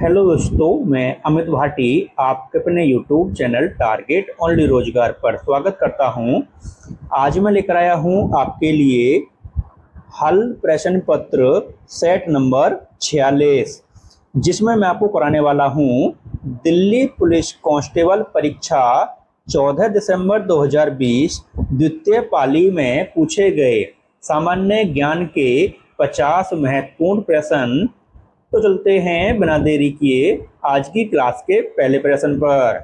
Hello दोस्तों, मैं अमित भाटी आपके अपने यूट्यूब चैनल टारगेट ओनली रोजगार पर स्वागत करता हूं। आज मैं लेकर आया हूं आपके लिए हल प्रश्न पत्र सेट नंबर 46, जिसमें मैं आपको कराने वाला हूं दिल्ली पुलिस कांस्टेबल परीक्षा 14 दिसंबर 2020 द्वितीय पाली में पूछे गए सामान्य ज्ञान के 50 महत्वपूर्ण प्रश्न। तो चलते हैं बिना देरी किए आज की क्लास के पहले प्रश्न पर।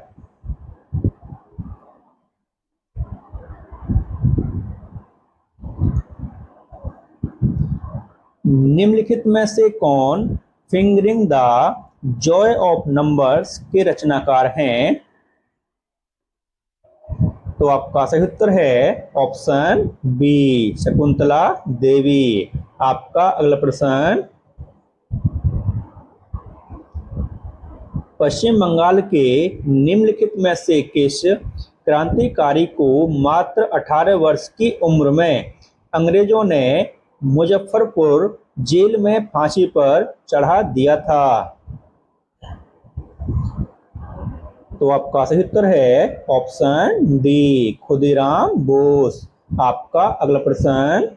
निम्नलिखित में से कौन fingering the Joy of numbers के रचनाकार हैं? तो आपका सही उत्तर है ऑप्शन बी, शकुंतला देवी। आपका अगला प्रश्न, पश्चिम बंगाल के निम्नलिखित में से किस क्रांतिकारी को मात्र 18 वर्ष की उम्र में अंग्रेजों ने मुजफ्फरपुर जेल में फांसी पर चढ़ा दिया था? तो आपका सही उत्तर है ऑप्शन डी, खुदीराम बोस। आपका अगला प्रश्न,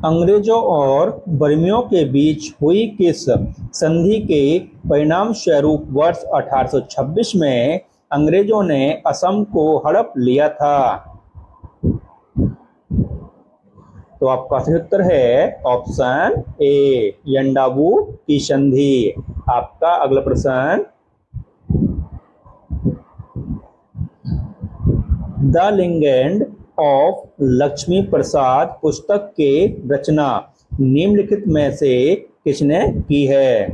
अंग्रेजों और बर्मियों के बीच हुई किस संधि के परिणाम स्वरूप वर्ष 1826 में अंग्रेजों ने असम को हड़प लिया था? तो आपका सही उत्तर है ऑप्शन ए, यंडाबू की संधि। आपका अगला प्रश्न, द लिंगेंड ऑफ लक्ष्मी प्रसाद पुस्तक के रचना निम्नलिखित में से किसने की है?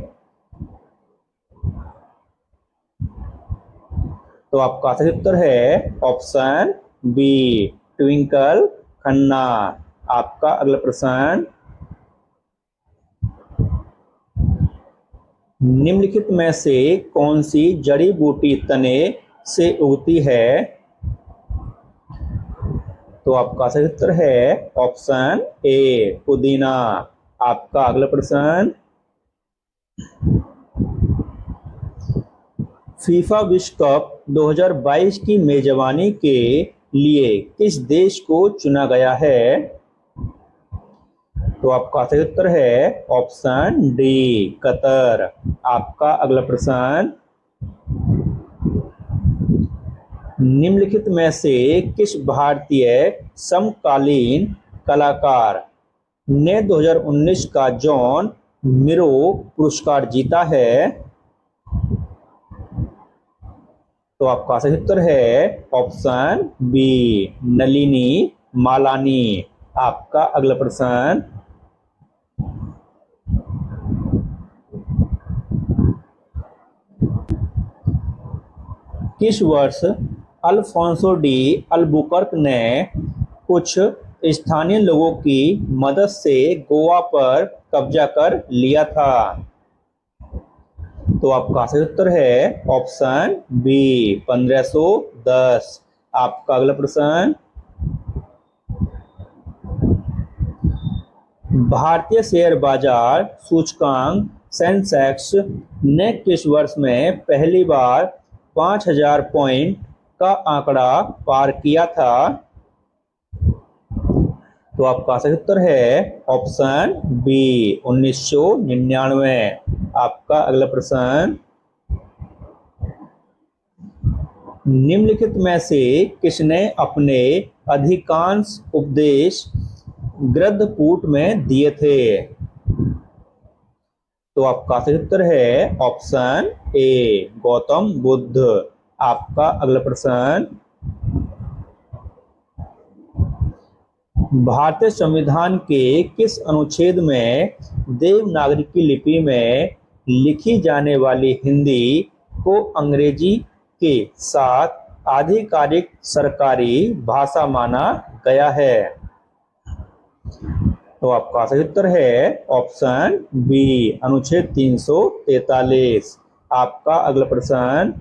तो आपका सही उत्तर है ऑप्शन बी, ट्विंकल खन्ना। आपका अगला प्रश्न, निम्नलिखित में से कौन सी जड़ी बूटी तने से उगती है? तो आपका सही उत्तर है ऑप्शन ए, पुदीना। आपका अगला प्रश्न, फीफा विश्व कप 2022 की मेजबानी के लिए किस देश को चुना गया है? तो आपका सही उत्तर है ऑप्शन डी, कतर। आपका अगला प्रश्न, निम्नलिखित में से किस भारतीय समकालीन कलाकार ने 2019 का जॉन मिरो पुरस्कार जीता है? तो आपका सही उत्तर है ऑप्शन बी, नलिनी मालानी। आपका अगला प्रश्न, किस वर्ष अल्फोंसो डी अल्बुकर्क ने कुछ स्थानीय लोगों की मदद से गोवा पर कब्जा कर लिया था? तो आपका सही उत्तर है ऑप्शन बी, 1510। आपका अगला प्रश्न, भारतीय शेयर बाजार सूचकांक सेंसेक्स ने किस वर्ष में पहली बार 5000 पॉइंट का आंकड़ा पार किया था? तो आपका सही उत्तर है ऑप्शन बी, 1999। आपका अगला प्रश्न, निम्नलिखित में से किसने अपने अधिकांश उपदेश गृद्धकूट में दिए थे? तो आपका सही उत्तर है ऑप्शन ए, गौतम बुद्ध। आपका अगला प्रश्न, भारतीय संविधान के किस अनुच्छेद में देवनागरी लिपि में लिखी जाने वाली हिंदी को अंग्रेजी के साथ आधिकारिक सरकारी भाषा माना गया है? तो आपका सही उत्तर है ऑप्शन बी, अनुच्छेद 343। आपका अगला प्रश्न,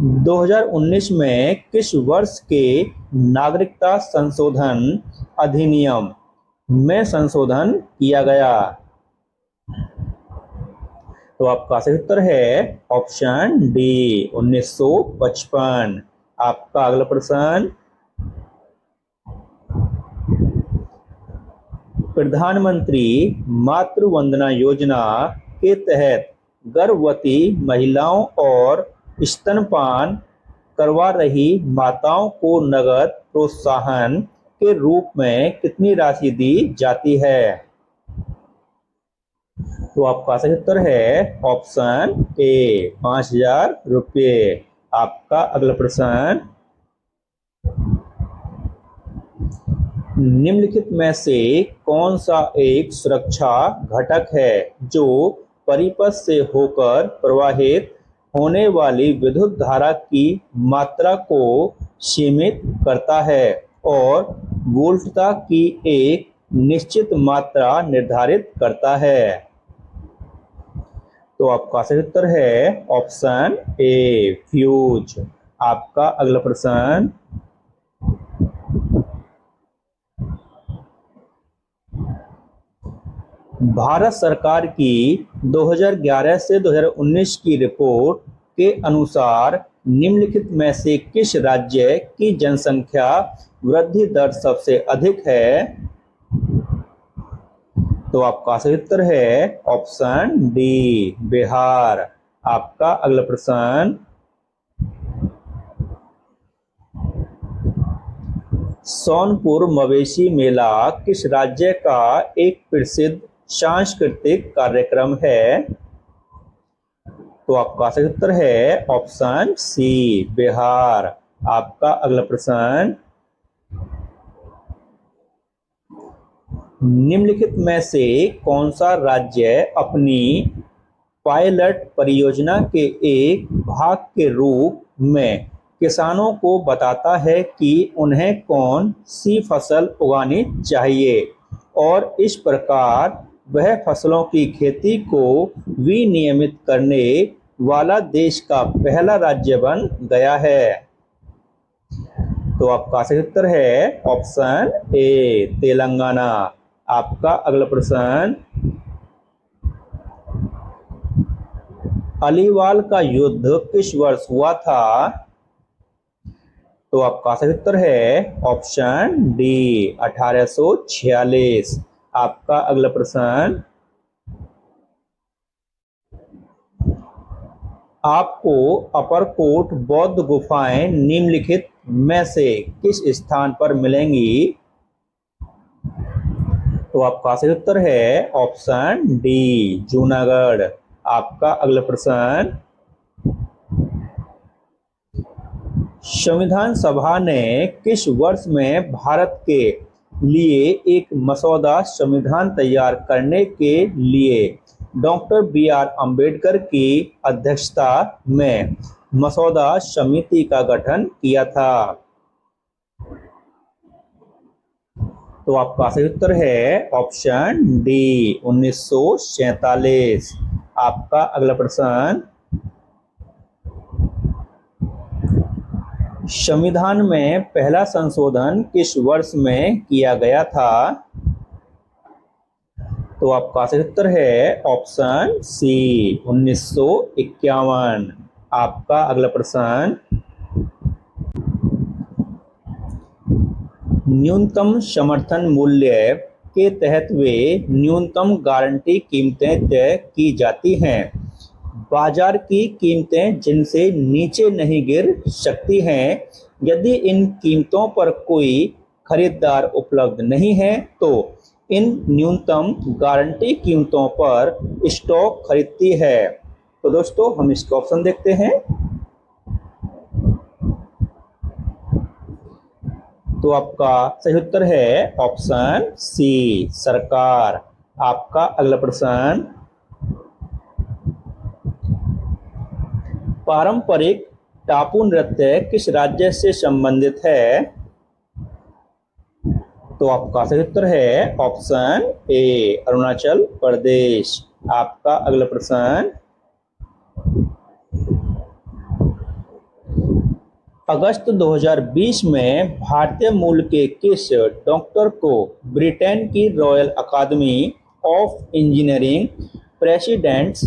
2019 में किस वर्ष के नागरिकता संशोधन अधिनियम में संशोधन किया गया? तो आपका सही उत्तर है ऑप्शन डी 1955। आपका अगला प्रश्न, प्रधानमंत्री मातृ वंदना योजना के तहत गर्भवती महिलाओं और स्तनपान करवा रही माताओं को नगद प्रोत्साहन के रूप में कितनी राशि दी जाती है? तो आपका सही उत्तर है ऑप्शन ए 5,000 रुपये। आपका अगला प्रश्न, निम्नलिखित में से कौन सा एक सुरक्षा घटक है जो परिपथ से होकर प्रवाहित होने वाली विद्युत धारा की मात्रा को सीमित करता है और वोल्टता की एक निश्चित मात्रा निर्धारित करता है? तो आपका सही उत्तर है ऑप्शन ए फ्यूज। आपका अगला प्रश्न, भारत सरकार की 2011 से 2019 की रिपोर्ट के अनुसार निम्नलिखित में से किस राज्य की जनसंख्या वृद्धि दर सबसे अधिक है? तो आपका सही उत्तर है ऑप्शन डी बिहार। आपका अगला प्रश्न, सोनपुर मवेशी मेला किस राज्य का एक प्रसिद्ध सांस्कृतिक कार्यक्रम है? तो आपका सही उत्तर है ऑप्शन सी बिहार। आपका अगला प्रश्न, निम्नलिखित में से कौन सा राज्य अपनी पायलट परियोजना के एक भाग के रूप में किसानों को बताता है कि उन्हें कौन सी फसल उगानी चाहिए और इस प्रकार वह फसलों की खेती को विनियमित करने वाला देश का पहला राज्य बन गया है? तो आपका सही उत्तर है ऑप्शन ए तेलंगाना। आपका अगला प्रश्न, अलीवाल का युद्ध किस वर्ष हुआ था? तो आपका सही उत्तर है ऑप्शन डी 1846। आपका अगला प्रश्न, आपको अपरकोट बौद्ध गुफाएं निम्नलिखित में से किस स्थान पर मिलेंगी? तो आपका सही उत्तर है ऑप्शन डी जूनागढ़। आपका अगला प्रश्न, संविधान सभा ने किस वर्ष में भारत के लिए एक मसौदा संविधान तैयार करने के लिए डॉक्टर बी.आर. अम्बेडकर की अध्यक्षता में मसौदा समिति का गठन किया था? तो आपका सही उत्तर है ऑप्शन डी 1947। आपका अगला प्रश्न, संविधान में पहला संशोधन किस वर्ष में किया गया था? तो आपका सही उत्तर है ऑप्शन सी 1951। आपका अगला प्रश्न, न्यूनतम समर्थन मूल्य के तहत वे न्यूनतम गारंटी कीमतें तय की जाती हैं। बाजार की कीमतें जिनसे नीचे नहीं गिर सकती हैं। यदि इन कीमतों पर कोई खरीदार उपलब्ध नहीं है तो इन न्यूनतम गारंटी कीमतों पर स्टॉक खरीदती है। तो दोस्तों हम इसका ऑप्शन देखते हैं। तो आपका सही उत्तर है ऑप्शन सी सरकार। आपका अगला प्रश्न, पारंपरिक टापू नृत्य किस राज्य से संबंधित है? तो आपका सही उत्तर है ऑप्शन ए अरुणाचल प्रदेश। आपका अगला प्रश्न, अगस्त 2020 में भारतीय मूल के किस डॉक्टर को ब्रिटेन की Royal Academy of Engineering President's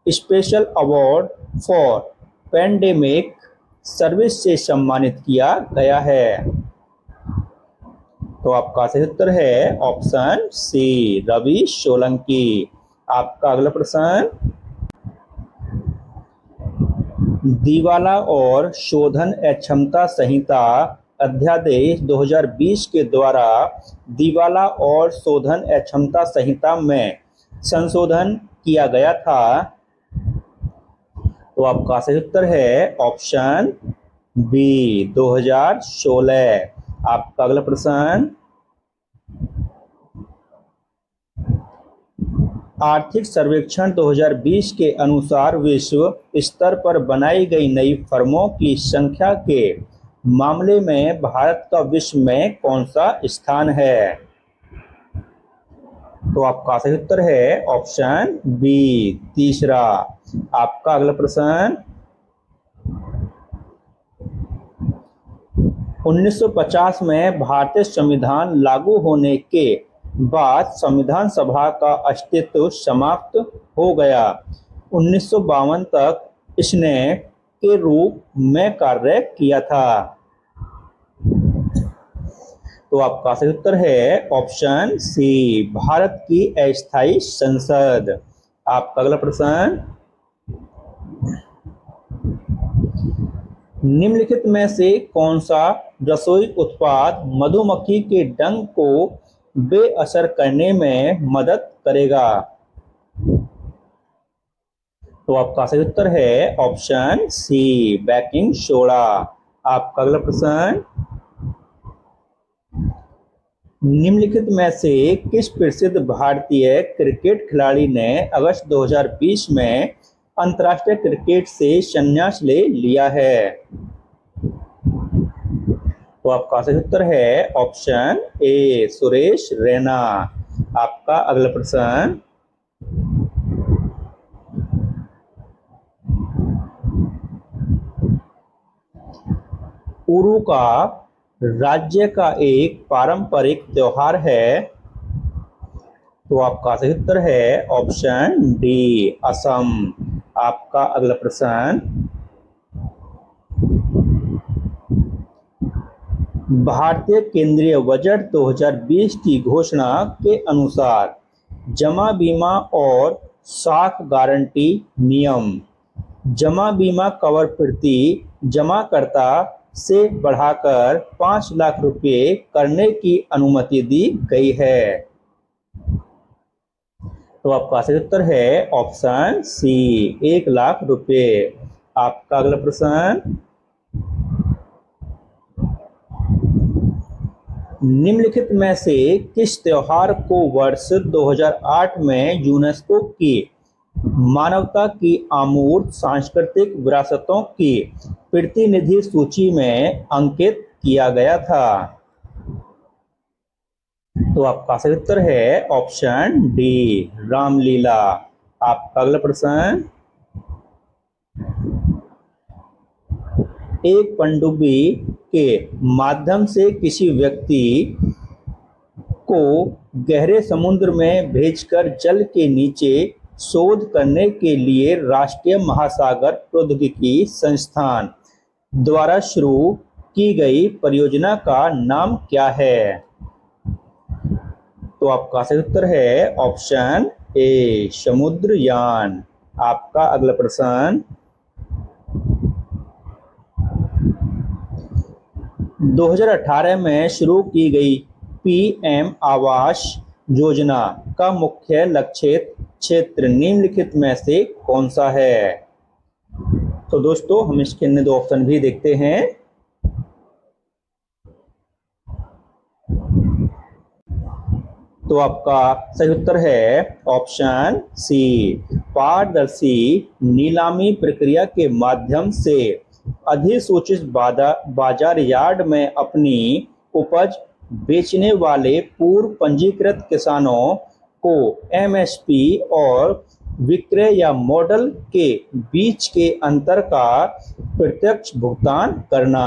Special Award for Pandemic Service से सम्मानित किया गया है? तो आपका सही उत्तर है ऑप्शन सी, रवि सोलंकी। आपका अगला प्रश्न, दिवाला और शोधन अक्षमता संहिता अध्यादेश 2020 के द्वारा दिवाला और शोधन अक्षमता संहिता में संशोधन किया गया था। तो आपका सही उत्तर है ऑप्शन बी, 2016। आपका अगला प्रश्न, आर्थिक सर्वेक्षण 2020 के अनुसार विश्व स्तर पर बनाई गई नई फर्मों की संख्या के मामले में भारत का विश्व में कौन सा स्थान है? तो आपका सही उत्तर है ऑप्शन बी, तीसरा। आपका अगला प्रश्न, 1950 में भारतीय संविधान लागू होने के बाद संविधान सभा का अस्तित्व समाप्त हो गया। 1952 तक इसने के रूप में कार्य किया था। तो आपका सही उत्तर है ऑप्शन सी, भारत की अस्थायी संसद। आपका अगला प्रश्न, निम्नलिखित में से कौन सा रसोई उत्पाद मधुमक्खी के डंक को बेअसर करने में मदद करेगा? तो आपका सही उत्तर है ऑप्शन सी, बेकिंग सोडा। आपका अगला प्रश्न, निम्नलिखित में से किस प्रसिद्ध भारतीय क्रिकेट खिलाड़ी ने अगस्त 2020 में अंतर्राष्ट्रीय क्रिकेट से संन्यास ले लिया है? तो आपका सही उत्तर है ऑप्शन ए, सुरेश रैना। आपका अगला प्रश्न, उरू का राज्य का एक पारंपरिक त्योहार है? तो आपका सही उत्तर है ऑप्शन डी, असम। आपका अगला प्रश्न, भारतीय केंद्रीय बजट 2020 की घोषणा के अनुसार जमा बीमा और साख गारंटी नियम जमा बीमा कवर प्रति जमाकर्ता से बढ़ाकर 5 लाख रुपए करने की अनुमति दी गई है। तो आपका सही उत्तर है ऑप्शन सी, 1 लाख रुपए। आपका अगला प्रश्न, निम्नलिखित में से किस त्योहार को वर्ष 2008 में यूनेस्को की मानवता की अमूर्त सांस्कृतिक विरासतों की प्रतिनिधि सूची में अंकित किया गया था? तो आपका सही उत्तर है ऑप्शन डी, रामलीला। आपका अगला प्रश्न, एक पनडुब्बी के माध्यम से किसी व्यक्ति को गहरे समुद्र में भेजकर जल के नीचे शोध करने के लिए राष्ट्रीय महासागर प्रौद्योगिकी संस्थान द्वारा शुरू की गई परियोजना का नाम क्या है? तो आपका सही उत्तर है ऑप्शन ए, समुद्रयान। आपका अगला प्रश्न, 2018 में शुरू की गई पीएम आवास योजना का मुख्य लक्षित क्षेत्र निम्नलिखित में से कौन सा है? तो दोस्तों हम इसके अन्य 2 ऑप्शन भी देखते हैं। तो आपका सही उत्तर है ऑप्शन सी, पारदर्शी नीलामी प्रक्रिया के माध्यम से अधिसूचित बाजार यार्ड में अपनी उपज बेचने वाले पूर्व पंजीकृत किसानों को एमएसपी और विक्रय या मॉडल के बीच के अंतर का प्रत्यक्ष भुगतान करना।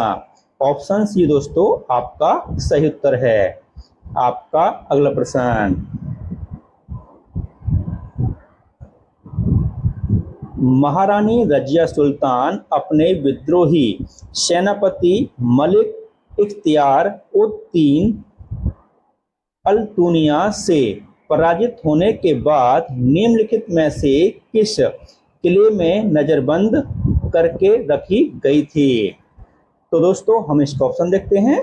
ऑप्शन सी दोस्तों आपका सही उत्तर है। आपका अगला प्रश्न, महारानी रजिया सुल्तान अपने विद्रोही सेनापति मलिक इख्तियार उद-दीन अल-तुनिया से पराजित होने के बाद निम्नलिखित में से किस किले में नजरबंद करके रखी गई थी? तो दोस्तों हम इसका ऑप्शन देखते हैं।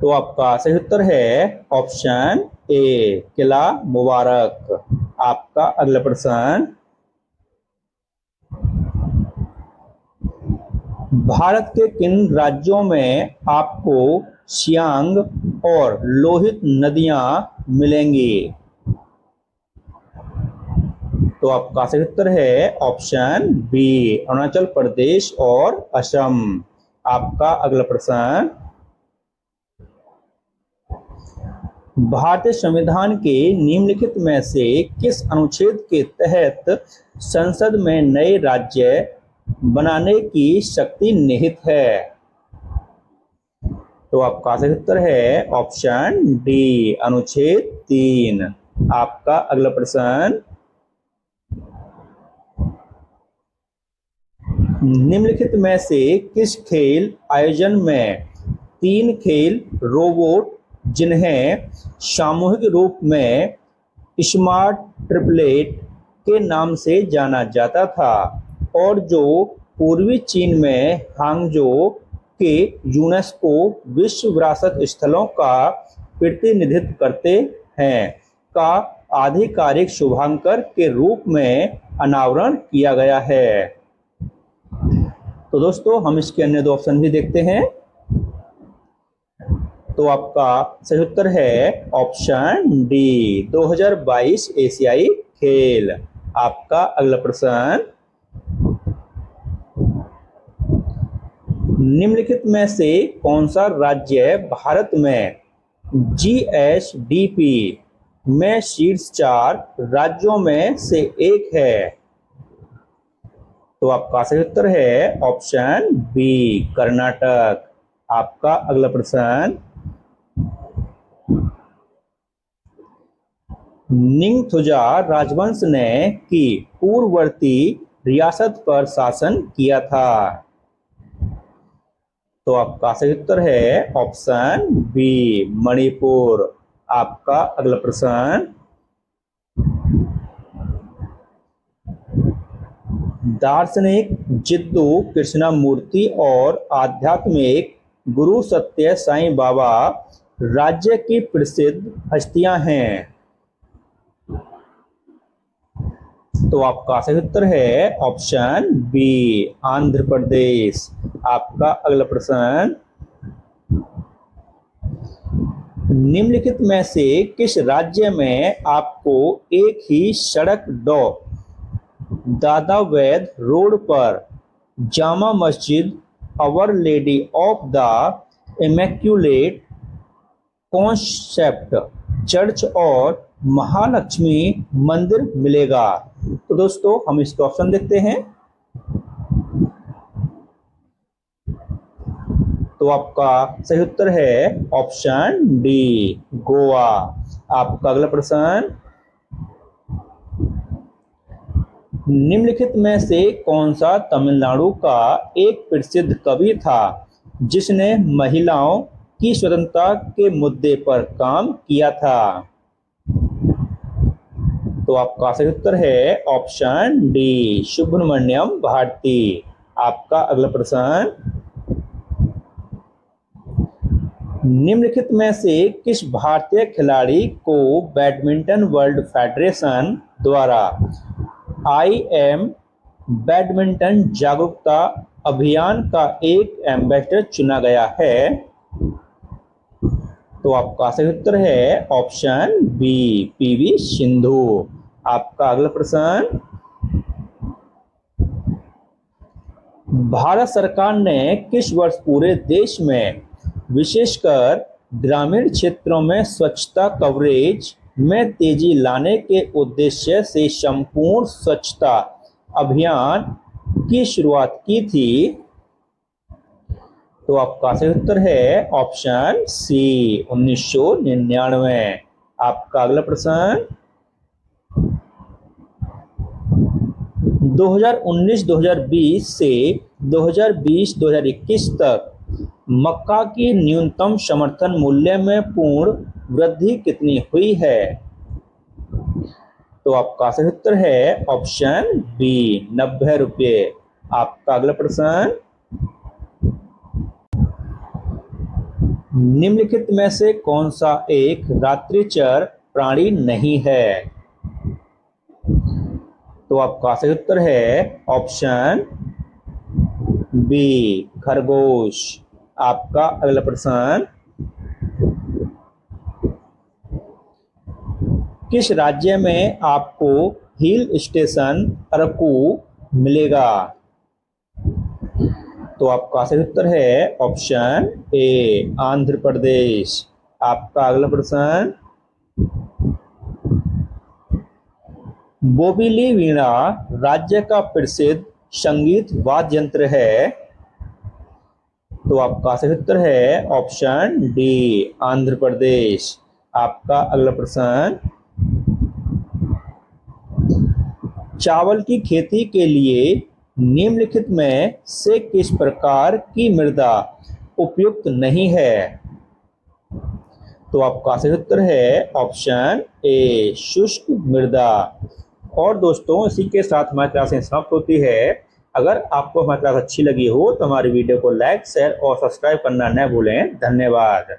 तो आपका सही उत्तर है ऑप्शन ए, किला मुबारक। आपका अगला प्रश्न, भारत के किन राज्यों में आपको सियांग और लोहित नदियां मिलेंगी? तो आपका सही उत्तर है ऑप्शन बी, अरुणाचल प्रदेश और असम। आपका अगला प्रश्न, भारतीय संविधान के निम्नलिखित में से किस अनुच्छेद के तहत संसद में नए राज्य बनाने की शक्ति निहित है? तो आपका सही उत्तर है ऑप्शन डी, अनुच्छेद 3। आपका अगला प्रश्न, निम्नलिखित में से किस खेल आयोजन में 3 खेल रोबोट जिन्हें सामूहिक रूप में स्मार्ट ट्रिपलेट के नाम से जाना जाता था और जो पूर्वी चीन में हांगझो के यूनेस्को विश्व विरासत स्थलों का प्रतिनिधित्व करते हैं, का आधिकारिक शुभांकर के रूप में अनावरण किया गया है? तो दोस्तों हम इसके अन्य 2 ऑप्शन भी देखते हैं। तो आपका सही उत्तर है ऑप्शन डी, 2022 एशियाई खेल। आपका अगला प्रश्न, निम्नलिखित में से कौन सा राज्य भारत में जीएसडीपी में शीर्ष 4 राज्यों में से एक है? तो आपका सही उत्तर है ऑप्शन बी, कर्नाटक। आपका अगला प्रश्न, निंगथौजा राजवंश ने की पूर्ववर्ती रियासत पर शासन किया था? तो आपका सही उत्तर है ऑप्शन बी, मणिपुर। आपका अगला प्रश्न, दार्शनिक जिद्दू कृष्णमूर्ति और आध्यात्मिक गुरु सत्य साईं बाबा राज्य की प्रसिद्ध हस्तियां हैं। तो आपका सही उत्तर है ऑप्शन बी, आंध्र प्रदेश। आपका अगला प्रश्न, निम्नलिखित में से किस राज्य में आपको एक ही सड़क दादा वैद रोड पर Jama Masjid, Our Lady of the Immaculate Concept Church और महालक्ष्मी मंदिर मिलेगा? तो दोस्तों हम इसके ऑप्शन देखते हैं। तो आपका सही उत्तर है ऑप्शन डी, गोवा। आपका अगला प्रश्न, निम्नलिखित में से कौन सा तमिलनाडु का एक प्रसिद्ध कवि था जिसने महिलाओं की स्वतंत्रता के मुद्दे पर काम किया था? तो आपका सही उत्तर है ऑप्शन डी, सुब्रमण्यम भारती। आपका अगला प्रश्न, निम्नलिखित में से किस भारतीय खिलाड़ी को बैडमिंटन वर्ल्ड फेडरेशन द्वारा IM बैडमिंटन जागरूकता अभियान का एक एम्बेसडर चुना गया है? तो आपका सही उत्तर है ऑप्शन बी, PV सिंधु। आपका अगला प्रश्न, भारत सरकार ने किस वर्ष पूरे देश में विशेषकर ग्रामीण क्षेत्रों में स्वच्छता कवरेज में तेजी लाने के उद्देश्य से संपूर्ण स्वच्छता अभियान की शुरुआत की थी? तो आपका सही उत्तर है ऑप्शन सी 1999। आपका अगला प्रश्न 2019-2020 से 2020-2021 तक मक्का की न्यूनतम समर्थन मूल्य में पूर्ण वृद्धि कितनी हुई है? तो आपका सही उत्तर है ऑप्शन बी 90 रुपये। आपका अगला प्रश्न निम्नलिखित में से कौन सा एक रात्रिचर प्राणी नहीं है? तो आपका सही उत्तर है ऑप्शन बी खरगोश। आपका अगला प्रश्न किस राज्य में आपको हिल स्टेशन अरकू मिलेगा? तो आपका सही उत्तर है ऑप्शन ए आंध्र प्रदेश। आपका अगला प्रश्न बोबिली वीणा राज्य का प्रसिद्ध संगीत वाद्य यंत्र है? तो आपका सही उत्तर है ऑप्शन डी आंध्र प्रदेश। आपका अगला प्रश्न चावल की खेती के लिए निम्नलिखित में से किस प्रकार की मृदा उपयुक्त नहीं है? तो आपका सही उत्तर है ऑप्शन ए शुष्क मृदा। और दोस्तों इसी के साथ हमारी क्लास समाप्त होती है। अगर आपको हमारी क्लास अच्छी लगी हो तो हमारी वीडियो को लाइक शेयर और सब्सक्राइब करना न भूलें। धन्यवाद।